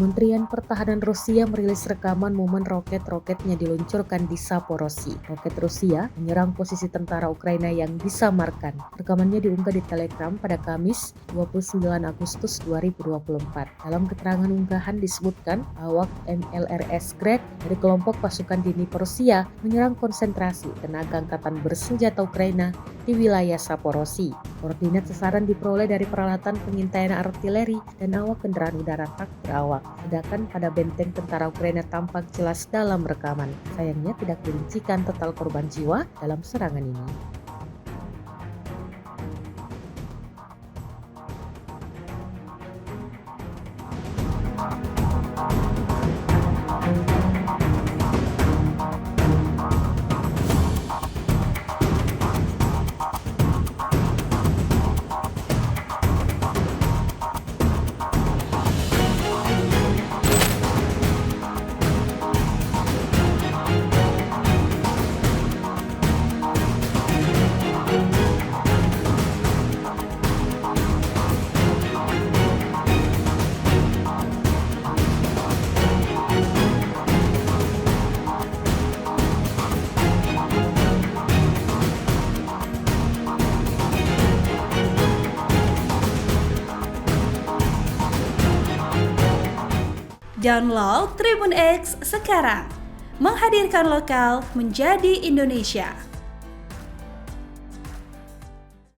Kementerian Pertahanan Rusia merilis rekaman momen roket-roketnya diluncurkan di Zaporozhye. Roket Rusia menyerang posisi tentara Ukraina yang disamarkan. Rekamannya diunggah di Telegram pada Kamis 29 Agustus 2024. Dalam keterangan unggahan disebutkan awak MLRS Grek dari kelompok pasukan Dnipro Rusia menyerang konsentrasi tenaga angkatan bersenjata Ukraina di wilayah Zaporozhye. Koordinat sasaran diperoleh dari peralatan pengintaian artileri dan awak kendaraan udara tak berawak. Sedangkan pada benteng tentara Ukraina tampak jelas dalam rekaman. Sayangnya tidak dirincikan total korban jiwa dalam serangan ini. Download Tribun X sekarang, menghadirkan lokal menjadi Indonesia.